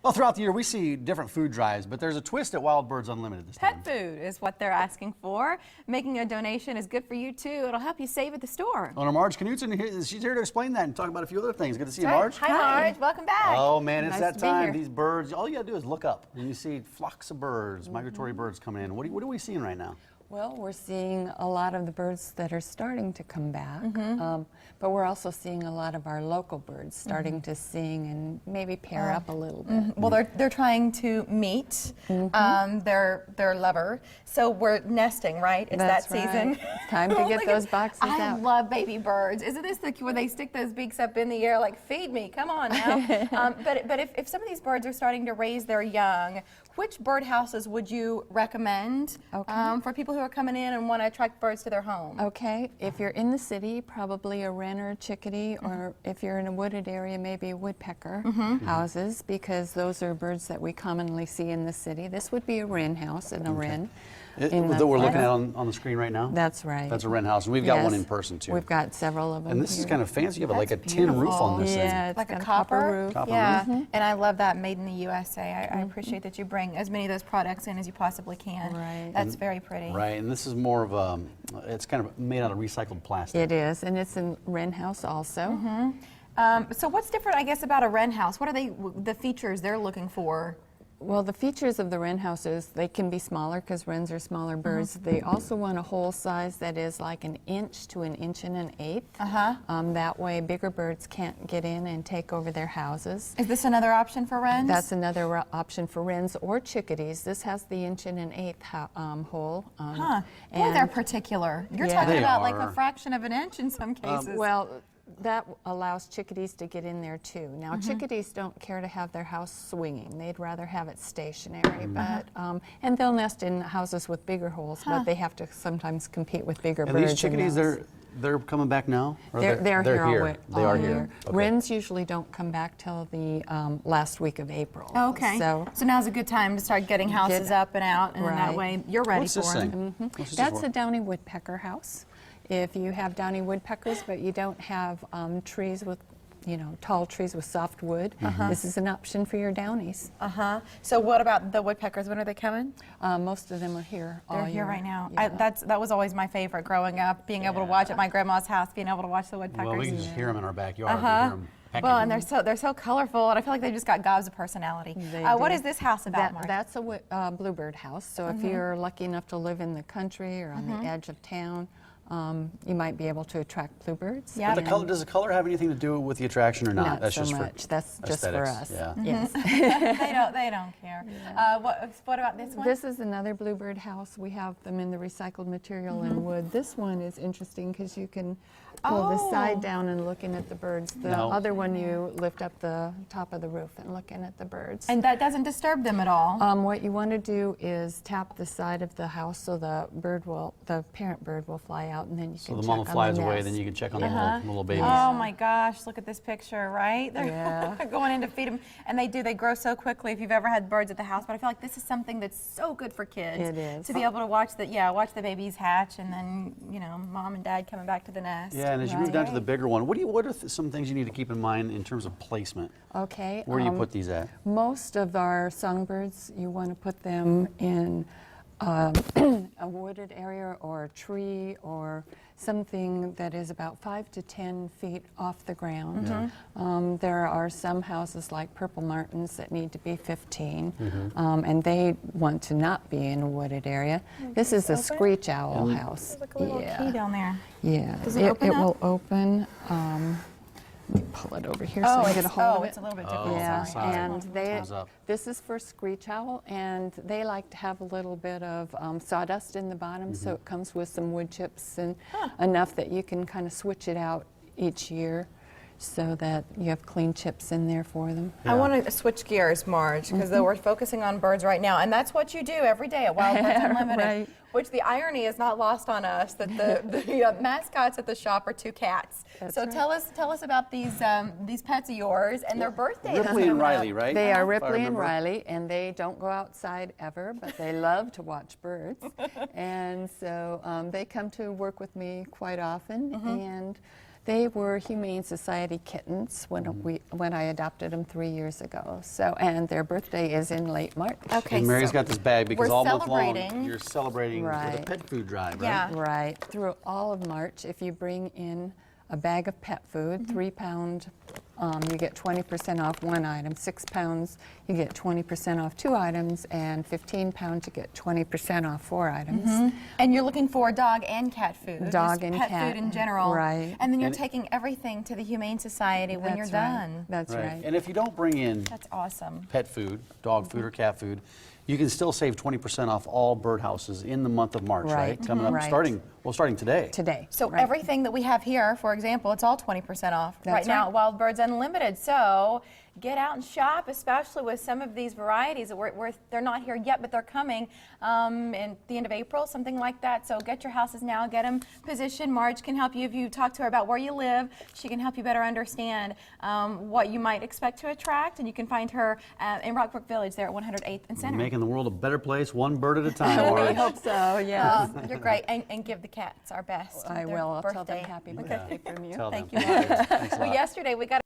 Well, throughout the year, we see different food drives, but there's a twist at Wild Birds Unlimited this time. Pet food is what they're asking for. Making a donation is good for you, too. It'll help you save at the store. Owner Marge Knudsen, she's here to explain that and talk about a few other things. Good to see you, Marge. Hi, Marge. Welcome back. Oh, man, it's Nice that to be time. here. These birds, all you got to do is look up, and you see flocks of birds, migratory birds coming in. What are we seeing right now? Well, we're seeing a lot of the birds that are starting to come back, but we're also seeing a lot of our local birds starting to sing and maybe pair up a little bit. Well, they're trying to meet their lover, so we're nesting, right? It's That's that season. right. It's time to get those boxes I out. love baby birds. Isn't this where they stick those beaks up in the air like, feed me, come on now? But if some of these birds are starting to raise their young, which bird houses would you recommend for people who are coming in and want to attract birds to their home? Okay, if you're in the city, probably a wren or a chickadee, or if you're in a wooded area, maybe a woodpecker houses, because those are birds that we commonly see in the city. This would be a wren house and a wren. That we're looking at on the screen right now? That's right. That's a wren house, and we've got one in person, too. We've got several of them. And this is kind of fancy. You have like a That's tin roof on beautiful. this thing. Yeah, it's Like got a copper roof. Copper yeah, roof. and I love that, made in the USA. I appreciate that you bring as many of those products in as you possibly can. Right. That's very pretty. Right, and this is more of a, it's kind of made out of recycled plastic. It is, and it's a wren house also. So what's different, I guess, about a wren house? What are the features they're looking for? Well, the features of the wren houses, they can be smaller because wrens are smaller birds. They also want a hole size that is like 1 inch to 1 1/8 inches. That way bigger birds can't get in and take over their houses. Is this another option for wrens? That's another option for wrens or chickadees. This has the 1 1/8 inch hole. Boy, they're particular. You're Yeah. talking They about like are. a fraction of an inch in some cases. Well, that allows chickadees to get in there too. Now, chickadees don't care to have their house swinging. They'd rather have it stationary. But and they'll nest in houses with bigger holes, but they have to sometimes compete with bigger And birds. these chickadees, they're coming back now? Or They're here all week. They are here. Okay. Wrens usually don't come back till the last week of April. Okay. So now's a good time to start getting houses up and out, and then that way you're ready What's for this them. thing? What's this That's for? a downy woodpecker house. If you have downy woodpeckers, but you don't have trees with, tall trees with soft wood, this is an option for your downies. So what about the woodpeckers? When are they coming? Most of them are here all They're here year. right now. Yeah. That was always my favorite growing up, being able to watch at my grandma's house, being able to watch the woodpeckers. Well, we can just hear them in our backyard. We hear 'em pecking. Well, and they're so colorful, and I feel like they just got gobs of personality. What do. is this house about, Mark? That's a bluebird house. So if you're lucky enough to live in the country or on the edge of town, you might be able to attract bluebirds. Yeah. But does the color have anything to do with the attraction or not? Not That's so just much. For That's just for aesthetics. us. Yeah. Yes. They don't care. What about this one? This is another bluebird house. We have them in the recycled material and wood. This one is interesting because you can pull the side down and looking at the birds. The other one, you lift up the top of the roof and looking at the birds. And that doesn't disturb them at all. What you want to do is tap the side of the house so the parent bird will fly out, and then you So can the check mama on flies the away, nest. then you can check on the little babies. Oh my gosh, look at this picture, right? They're Yeah. going in to feed them, and they grow so quickly if you've ever had birds at the house, but I feel like this is something that's so good for kids. It is. To be able to watch the babies hatch, and then, mom and dad coming back to the nest. Yeah, and as you move down to the bigger one, what are some things you need to keep in mind in terms of placement? Okay. Where do you put these at? Most of our songbirds, you want to put them in a wooded area or a tree or something that is about 5 to 10 feet off the ground. There are some houses like purple martins that need to be 15, and they want to not be in a wooded area. This is a screech owl house. There's like a little key down there. Yeah, Does it open up? will open. Let me pull it over here so I get a hold of it. It's a little bit different. Yeah, Sorry. and Time's up. this is for screech owl, and they like to have a little bit of sawdust in the bottom, so it comes with some wood chips and enough that you can kind of switch it out each year so that you have clean chips in there for them. I want to switch gears, Marge, because we're focusing on birds right now, and that's what you do every day at Wild Birds Unlimited. Right. Which the irony is not lost on us that the mascots at the shop are 2 cats. That's so right. tell us about these pets of yours and their birthdays. Ripley and Riley, right? They are If I Ripley and remember. Riley, and they don't go outside ever, but they love to watch birds. And so they come to work with me quite often, and They were Humane Society kittens when I adopted them 3 years ago. So, and their birthday is in late March. Okay, And Mary's so got this bag because we're all month long celebrating. you're celebrating with a Right. pet food drive, right? Yeah. Right, through all of March, if you bring in a bag of pet food, 3 pound, you get 20% off 1 item. 6 pounds, you get 20% off 2 items, and 15 pounds, you get 20% off 4 items. And you're looking for dog and cat food. Dog just and pet cat, food in general. right. And then you're And- taking everything to the Humane Society when you're That's right. done. That's right. And if you don't bring in That's awesome. pet food, dog food or cat food, you can still save 20% off all birdhouses in the month of March, right? Right. Coming up, Right. starting today. Today. So right. everything that we have here, for example, it's all 20% off right That's now right. at Wild Birds Unlimited. So get out and shop, especially with some of these varieties. They're not here yet, but they're coming in the end of April, something like that. So get your houses now, get them positioned. Marge can help you if you talk to her about where you live. She can help you better understand what you might expect to attract, and you can find her in Rockbrook Village there at 108th and Center. Making the world a better place, one bird at a time. We Marge. hope so, yes. You're great, and give the cats our best. I Their will. I'll tell them birthday. happy Yeah. birthday from you. Tell Thank them. you, Marge. Thanks a Well, lot. yesterday we got